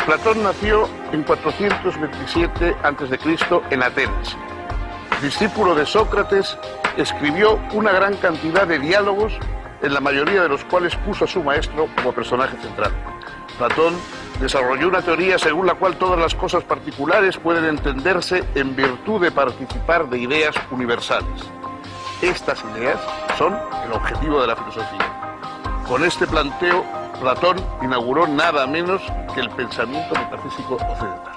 Platón nació en 427 a.C. en Atenas. Discípulo de Sócrates, escribió una gran cantidad de diálogos, en la mayoría de los cuales puso a su maestro como personaje central. Platón desarrolló una teoría según la cual todas las cosas particulares pueden entenderse en virtud de participar de ideas universales. Estas ideas son el objetivo de la filosofía. Con este planteo, Platón inauguró nada menos que el pensamiento metafísico occidental.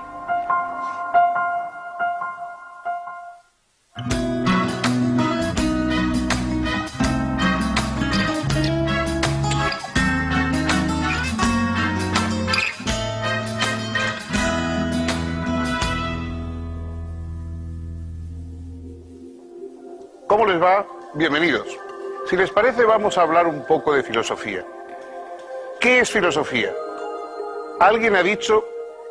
¿Cómo les va? Bienvenidos. Si les parece, vamos a hablar un poco de filosofía. ¿Qué es filosofía? Alguien ha dicho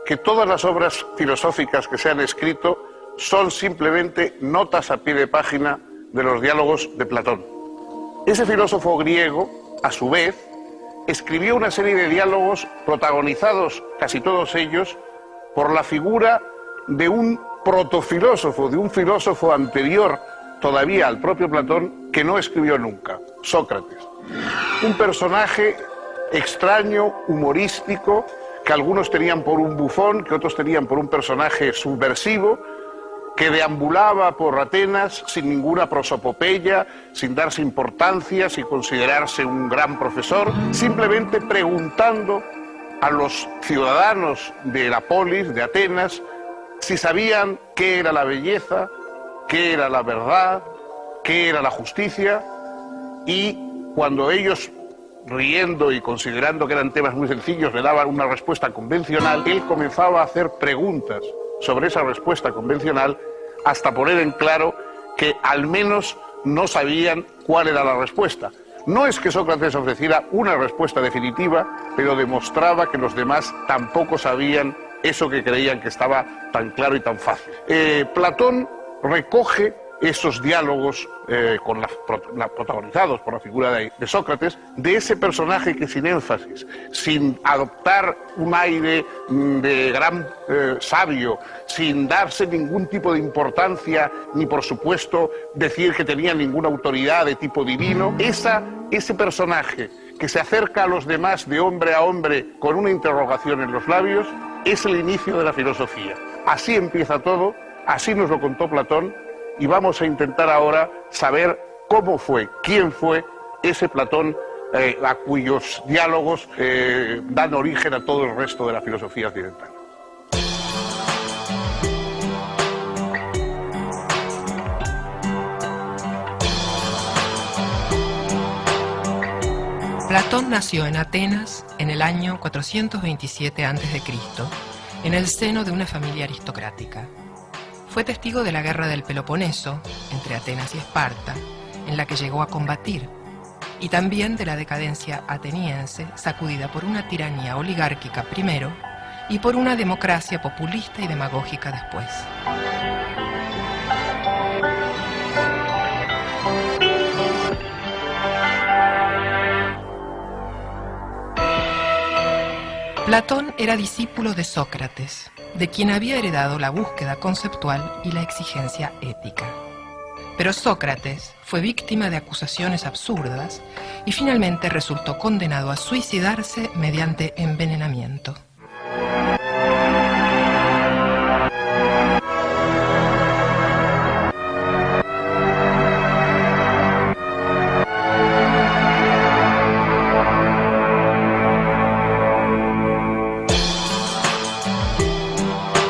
que todas las obras filosóficas que se han escrito son simplemente notas a pie de página de los diálogos de Platón. Ese filósofo griego, a su vez, escribió una serie de diálogos protagonizados, casi todos ellos, por la figura de un protofilósofo, de un filósofo anterior todavía al propio Platón, que no escribió nunca, Sócrates. Un personaje extraño, humorístico, que algunos tenían por un bufón, que otros tenían por un personaje subversivo, que deambulaba por Atenas sin ninguna prosopopeya, sin darse importancia, sin considerarse un gran profesor, simplemente preguntando a los ciudadanos de la polis, de Atenas, si sabían qué era la belleza, qué era la verdad, qué era la justicia, y cuando ellos, riendo y considerando que eran temas muy sencillos, le daban una respuesta convencional, él comenzaba a hacer preguntas sobre esa respuesta convencional hasta poner en claro que al menos no sabían cuál era la respuesta. No es que Sócrates ofreciera una respuesta definitiva, pero demostraba que los demás tampoco sabían eso que creían que estaba tan claro y tan fácil. Platón recoge esos diálogos protagonizados por la figura de Sócrates, de ese personaje que sin énfasis, sin adoptar un aire de gran sabio, sin darse ningún tipo de importancia, ni por supuesto decir que tenía ninguna autoridad de tipo divino, ese personaje que se acerca a los demás de hombre a hombre con una interrogación en los labios, es el inicio de la filosofía. Así empieza todo. Así nos lo contó Platón, y vamos a intentar ahora saber cómo fue, quién fue ese Platón a cuyos diálogos dan origen a todo el resto de la filosofía occidental. Platón nació en Atenas en el año 427 a.C., en el seno de una familia aristocrática. Fue testigo de la guerra del Peloponeso, entre Atenas y Esparta, en la que llegó a combatir, y también de la decadencia ateniense, sacudida por una tiranía oligárquica primero y por una democracia populista y demagógica después. Platón era discípulo de Sócrates, de quien había heredado la búsqueda conceptual y la exigencia ética. Pero Sócrates fue víctima de acusaciones absurdas y finalmente resultó condenado a suicidarse mediante envenenamiento.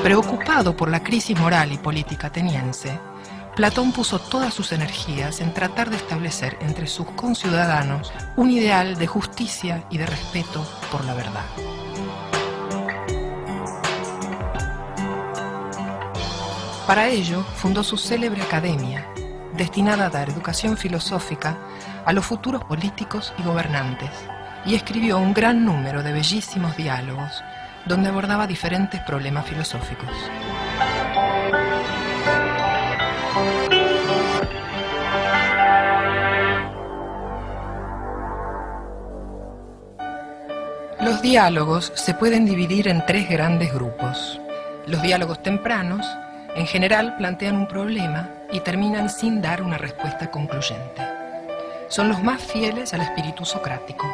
Preocupado por la crisis moral y política ateniense, Platón puso todas sus energías en tratar de establecer entre sus conciudadanos un ideal de justicia y de respeto por la verdad. Para ello, fundó su célebre academia, destinada a dar educación filosófica a los futuros políticos y gobernantes, y escribió un gran número de bellísimos diálogos donde abordaba diferentes problemas filosóficos. Lo Los diálogos se pueden dividir en tres grandes grupos. Los diálogos tempranos, en general, plantean un problema y terminan sin dar una respuesta concluyente. Son los más fieles al espíritu socrático.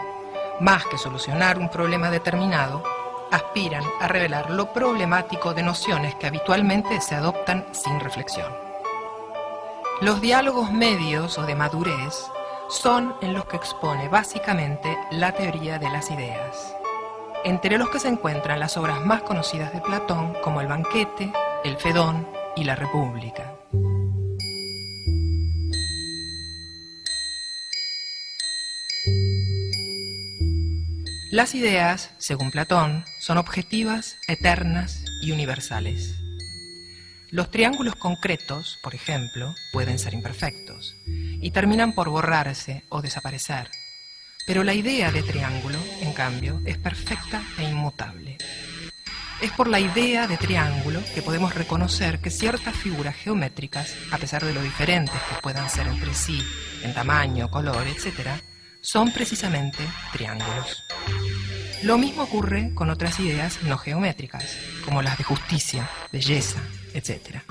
Más que solucionar un problema determinado, aspiran a revelar lo problemático de nociones que habitualmente se adoptan sin reflexión. Los diálogos medios o de madurez son en los que expone básicamente la teoría de las ideas, entre los que se encuentran las obras más conocidas de Platón como El Banquete, El Fedón y La República. Las ideas, según Platón, son objetivas, eternas y universales. Los triángulos concretos, por ejemplo, pueden ser imperfectos y terminan por borrarse o desaparecer. Pero la idea de triángulo, en cambio, es perfecta e inmutable. Es por la idea de triángulo que podemos reconocer que ciertas figuras geométricas, a pesar de lo diferentes que puedan ser entre sí, en tamaño, color, etc., son precisamente triángulos. Lo mismo ocurre con otras ideas no geométricas, como las de justicia, belleza, etc.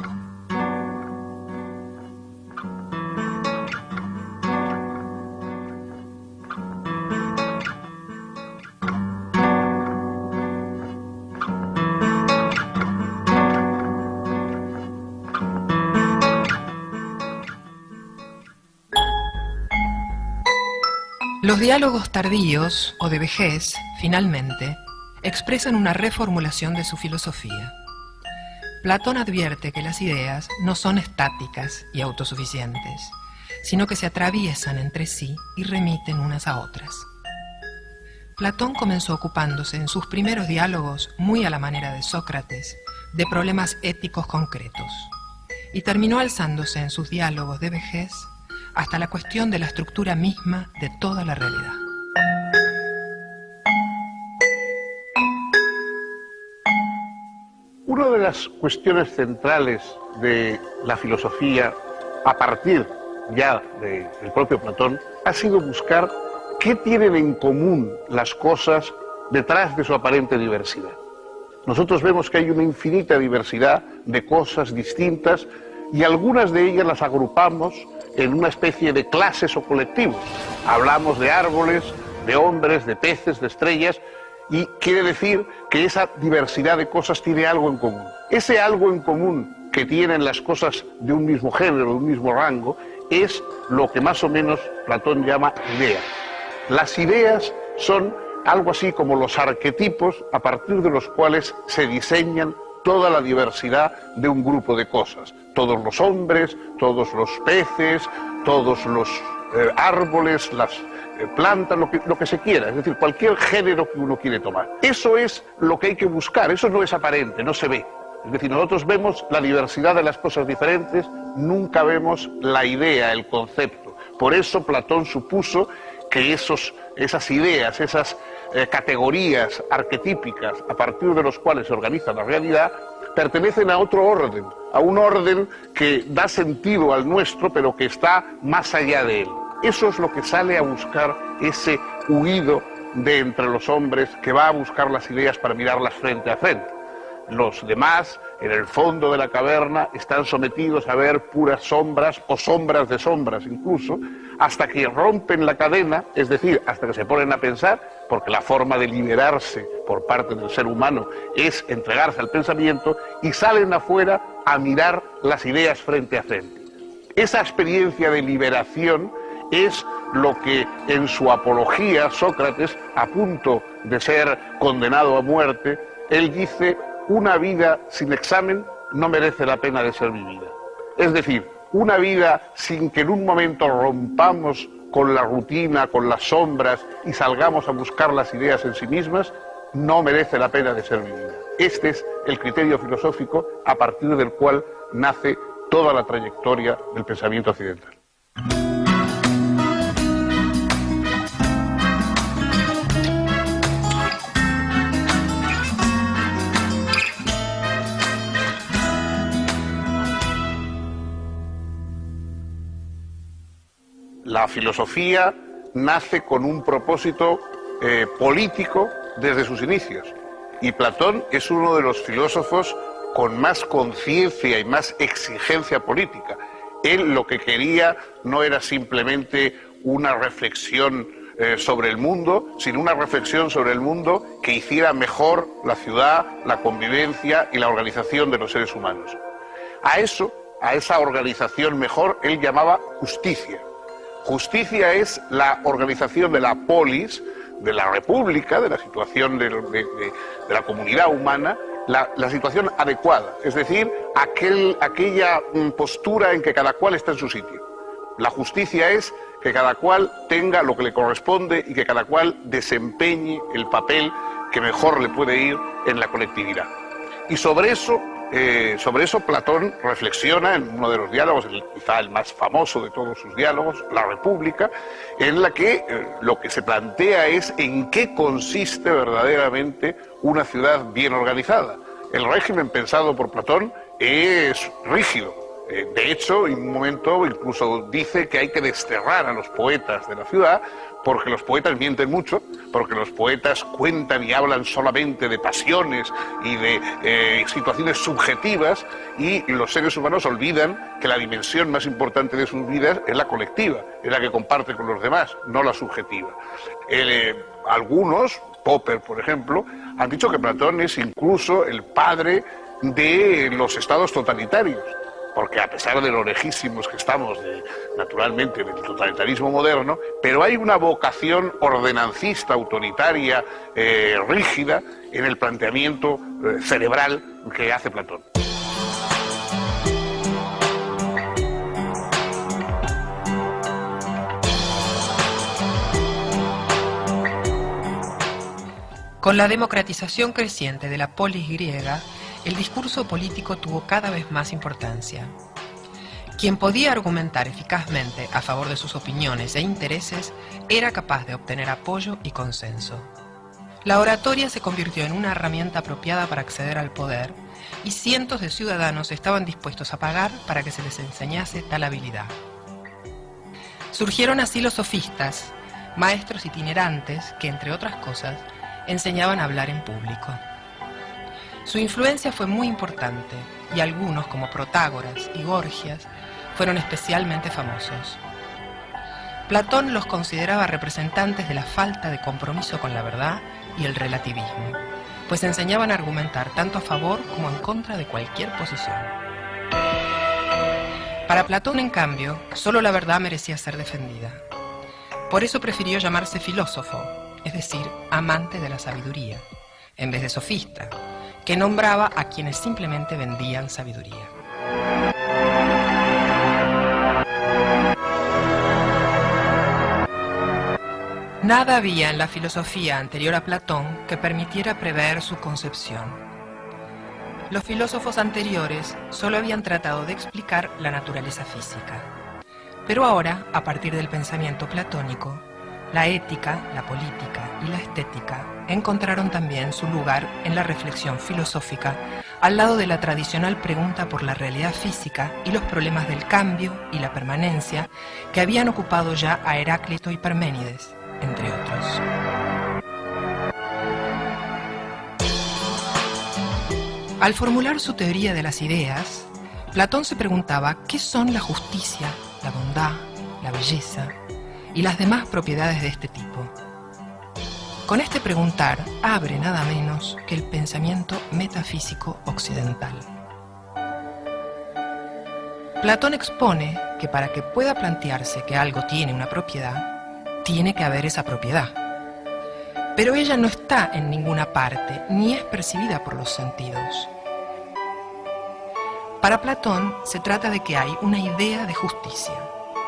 Los diálogos tardíos o de vejez, finalmente, expresan una reformulación de su filosofía. Platón advierte que las ideas no son estáticas y autosuficientes, sino que se atraviesan entre sí y remiten unas a otras. Platón comenzó ocupándose en sus primeros diálogos, muy a la manera de Sócrates, de problemas éticos concretos, y terminó alzándose en sus diálogos de vejez hasta la cuestión de la estructura misma de toda la realidad. Una de las cuestiones centrales de la filosofía, a partir ya del propio Platón, ha sido buscar qué tienen en común las cosas detrás de su aparente diversidad. Nosotros vemos que hay una infinita diversidad de cosas distintas y algunas de ellas las agrupamos en una especie de clases o colectivos. Hablamos de árboles, de hombres, de peces, de estrellas, y quiere decir que esa diversidad de cosas tiene algo en común. Ese algo en común que tienen las cosas de un mismo género, de un mismo rango, es lo que más o menos Platón llama idea. Las ideas son algo así como los arquetipos a partir de los cuales se diseñan toda la diversidad de un grupo de cosas. Todos los hombres, todos los peces, todos los árboles, las plantas, lo que se quiera, es decir, cualquier género que uno quiere tomar. Eso es lo que hay que buscar, eso no es aparente, no se ve. Es decir, nosotros vemos la diversidad de las cosas diferentes, nunca vemos la idea, el concepto. Por eso Platón supuso que esas ideas, esas categorías arquetípicas a partir de los cuales se organiza la realidad, pertenecen a otro orden, a un orden que da sentido al nuestro, pero que está más allá de él. Eso es lo que sale a buscar ese huido de entre los hombres que va a buscar las ideas para mirarlas frente a frente. Los demás, en el fondo de la caverna, están sometidos a ver puras sombras o sombras de sombras incluso, hasta que rompen la cadena, es decir, hasta que se ponen a pensar, porque la forma de liberarse por parte del ser humano es entregarse al pensamiento, y salen afuera a mirar las ideas frente a frente. Esa experiencia de liberación es lo que en su apología Sócrates, a punto de ser condenado a muerte, él dice: una vida sin examen no merece la pena de ser vivida. Es decir, una vida sin que en un momento rompamos con la rutina, con las sombras y salgamos a buscar las ideas en sí mismas, no merece la pena de ser vivida. Este es el criterio filosófico a partir del cual nace toda la trayectoria del pensamiento occidental. La filosofía nace con un propósito político desde sus inicios. Y Platón es uno de los filósofos con más conciencia y más exigencia política. Él lo que quería no era simplemente una reflexión sobre el mundo, sino una reflexión sobre el mundo que hiciera mejor la ciudad, la convivencia y la organización de los seres humanos. A esa organización mejor, él llamaba justicia. Justicia es la organización de la polis, de la república, de la situación de la comunidad humana, la situación adecuada, es decir, aquella postura en que cada cual está en su sitio. La justicia es que cada cual tenga lo que le corresponde y que cada cual desempeñe el papel que mejor le puede ir en la colectividad. Y sobre eso Platón reflexiona en uno de los diálogos, quizá el más famoso de todos sus diálogos, La República, en la que lo que se plantea es en qué consiste verdaderamente una ciudad bien organizada. El régimen pensado por Platón es rígido. De hecho, en un momento incluso dice que hay que desterrar a los poetas de la ciudad porque los poetas mienten mucho, porque los poetas cuentan y hablan solamente de pasiones y de situaciones subjetivas, y los seres humanos olvidan que la dimensión más importante de sus vidas es la colectiva, es la que comparte con los demás, no la subjetiva. Algunos, Popper por ejemplo, han dicho que Platón es incluso el padre de los estados totalitarios, porque a pesar de lo lejísimos que estamos, naturalmente, del totalitarismo moderno, pero hay una vocación ordenancista, autoritaria, rígida, en el planteamiento cerebral que hace Platón. Con la democratización creciente de la polis griega, el discurso político tuvo cada vez más importancia. Quien podía argumentar eficazmente a favor de sus opiniones e intereses era capaz de obtener apoyo y consenso. La oratoria se convirtió en una herramienta apropiada para acceder al poder, y cientos de ciudadanos estaban dispuestos a pagar para que se les enseñase tal habilidad. Surgieron así los sofistas, maestros itinerantes que, entre otras cosas, enseñaban a hablar en público. Su influencia fue muy importante, y algunos, como Protágoras y Gorgias, fueron especialmente famosos. Platón los consideraba representantes de la falta de compromiso con la verdad y el relativismo, pues enseñaban a argumentar tanto a favor como en contra de cualquier posición. Para Platón, en cambio, solo la verdad merecía ser defendida. Por eso prefirió llamarse filósofo, es decir, amante de la sabiduría, en vez de sofista, que nombraba a quienes simplemente vendían sabiduría. Nada había en la filosofía anterior a Platón que permitiera prever su concepción. Los filósofos anteriores solo habían tratado de explicar la naturaleza física. Pero ahora, a partir del pensamiento platónico, la ética, la política y la estética encontraron también su lugar en la reflexión filosófica al lado de la tradicional pregunta por la realidad física y los problemas del cambio y la permanencia que habían ocupado ya a Heráclito y Parménides, entre otros. Al formular su teoría de las ideas, Platón se preguntaba qué son la justicia, la bondad, la belleza y las demás propiedades de este tipo. Con este preguntar abre nada menos que el pensamiento metafísico occidental. Platón expone que para que pueda plantearse que algo tiene una propiedad, tiene que haber esa propiedad. Pero ella no está en ninguna parte, ni es percibida por los sentidos. Para Platón se trata de que hay una idea de justicia,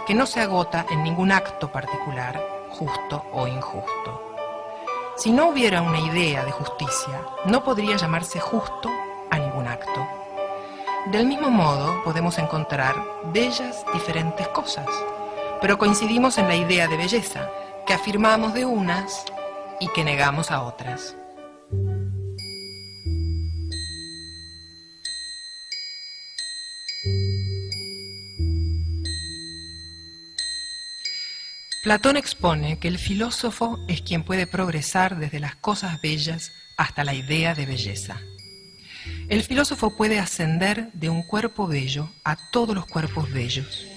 que no se agota en ningún acto particular, justo o injusto. Si no hubiera una idea de justicia, no podría llamarse justo a ningún acto. Del mismo modo, podemos encontrar bellas diferentes cosas, pero coincidimos en la idea de belleza, que afirmamos de unas y que negamos a otras. Platón expone que el filósofo es quien puede progresar desde las cosas bellas hasta la idea de belleza. El filósofo puede ascender de un cuerpo bello a todos los cuerpos bellos,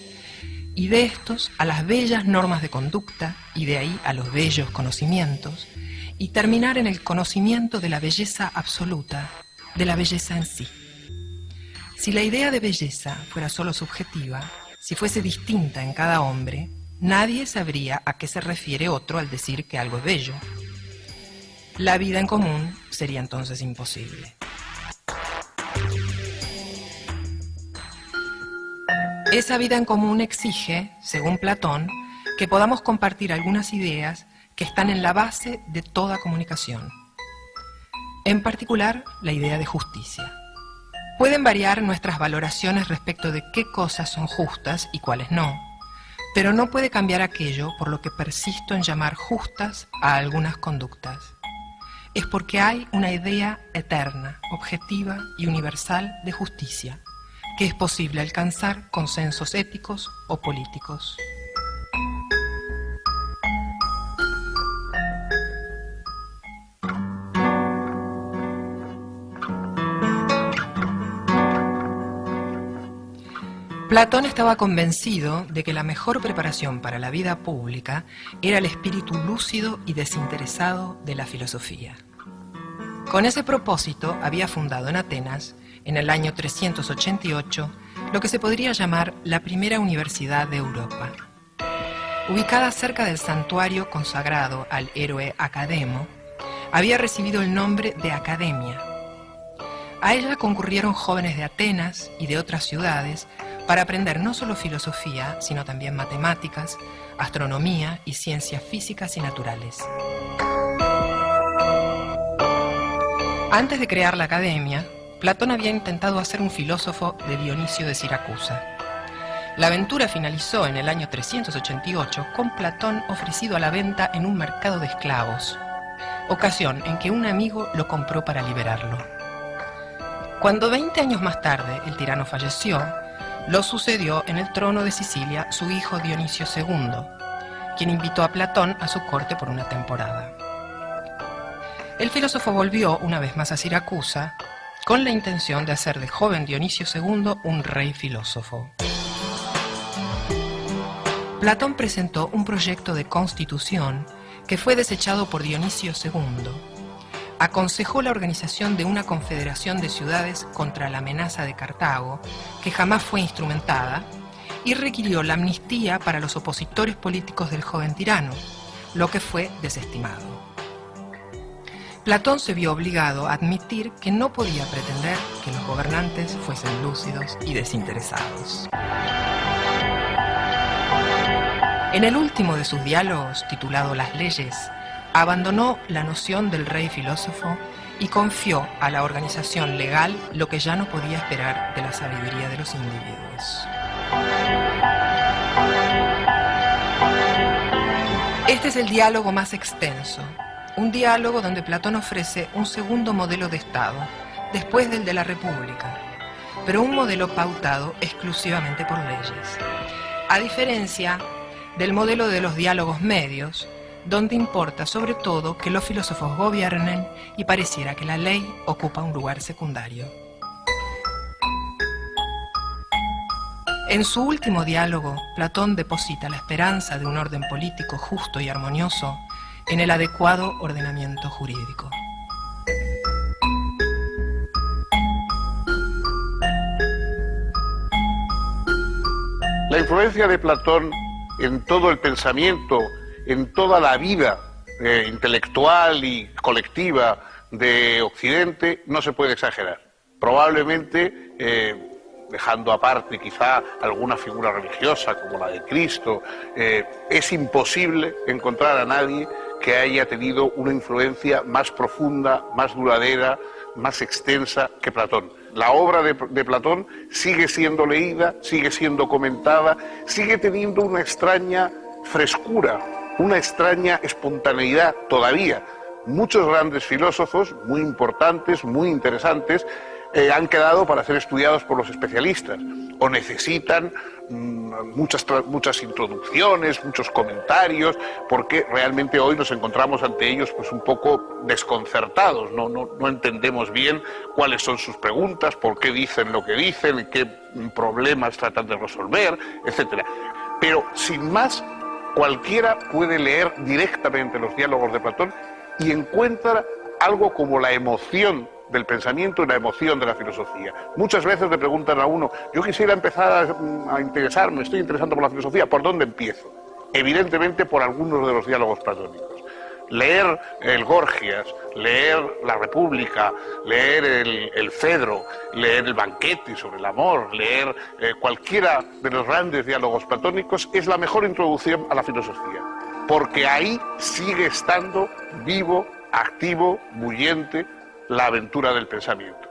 y de estos a las bellas normas de conducta, y de ahí a los bellos conocimientos, y terminar en el conocimiento de la belleza absoluta, de la belleza en sí. Si la idea de belleza fuera solo subjetiva, si fuese distinta en cada hombre, nadie sabría a qué se refiere otro al decir que algo es bello. La vida en común sería entonces imposible. Esa vida en común exige, según Platón, que podamos compartir algunas ideas que están en la base de toda comunicación. En particular, la idea de justicia. Pueden variar nuestras valoraciones respecto de qué cosas son justas y cuáles no, pero no puede cambiar aquello por lo que persisto en llamar justas a algunas conductas. Es porque hay una idea eterna, objetiva y universal de justicia, que es posible alcanzar consensos éticos o políticos. Platón estaba convencido de que la mejor preparación para la vida pública era el espíritu lúcido y desinteresado de la filosofía. Con ese propósito había fundado en Atenas, en el año 388, lo que se podría llamar la primera universidad de Europa. Ubicada cerca del santuario consagrado al héroe Academo, había recibido el nombre de Academia. A ella concurrieron jóvenes de Atenas y de otras ciudades para aprender no solo filosofía, sino también matemáticas, astronomía y ciencias físicas y naturales. Antes de crear la academia, Platón había intentado hacer un filósofo de Dionisio de Siracusa. La aventura finalizó en el año 388 con Platón ofrecido a la venta en un mercado de esclavos, ocasión en que un amigo lo compró para liberarlo. Cuando 20 años más tarde el tirano falleció, lo sucedió en el trono de Sicilia su hijo Dionisio II, quien invitó a Platón a su corte por una temporada. El filósofo volvió una vez más a Siracusa con la intención de hacer del joven Dionisio II un rey filósofo. Platón presentó un proyecto de constitución que fue desechado por Dionisio II. Aconsejó la organización de una confederación de ciudades contra la amenaza de Cartago, que jamás fue instrumentada, y requirió la amnistía para los opositores políticos del joven tirano, lo que fue desestimado. Platón se vio obligado a admitir que no podía pretender que los gobernantes fuesen lúcidos y desinteresados. En el último de sus diálogos, titulado Las leyes, abandonó la noción del rey filósofo y confió a la organización legal lo que ya no podía esperar de la sabiduría de los individuos. Este es el diálogo más extenso, un diálogo donde Platón ofrece un segundo modelo de Estado, después del de la República, pero un modelo pautado exclusivamente por leyes, a diferencia del modelo de los diálogos medios, donde importa sobre todo que los filósofos gobiernen y pareciera que la ley ocupa un lugar secundario. En su último diálogo, Platón deposita la esperanza de un orden político justo y armonioso en el adecuado ordenamiento jurídico. La influencia de Platón en todo el pensamiento, en toda la vida intelectual y colectiva de Occidente, no se puede exagerar. Probablemente, dejando aparte quizá alguna figura religiosa como la de Cristo, es imposible encontrar a nadie que haya tenido una influencia más profunda, más duradera, más extensa que Platón. La obra de Platón sigue siendo leída, sigue siendo comentada, sigue teniendo una extraña frescura, una extraña espontaneidad todavía. Muchos grandes filósofos, muy importantes, muy interesantes, han quedado para ser estudiados por los especialistas. o necesitan muchas introducciones, muchos comentarios, porque realmente hoy nos encontramos ante ellos pues un poco desconcertados, no entendemos bien cuáles son sus preguntas, por qué dicen lo que dicen, qué problemas tratan de resolver, etc. Pero sin más, cualquiera puede leer directamente los diálogos de Platón y encuentra algo como la emoción del pensamiento y la emoción de la filosofía. Muchas veces le preguntan a uno, yo quisiera empezar a interesarme, estoy interesando por la filosofía, ¿por dónde empiezo? Evidentemente por algunos de los diálogos platónicos. Leer el Gorgias, leer la República, leer el Fedro, leer el Banquete sobre el amor, leer cualquiera de los grandes diálogos platónicos es la mejor introducción a la filosofía, porque ahí sigue estando vivo, activo, bullente, la aventura del pensamiento.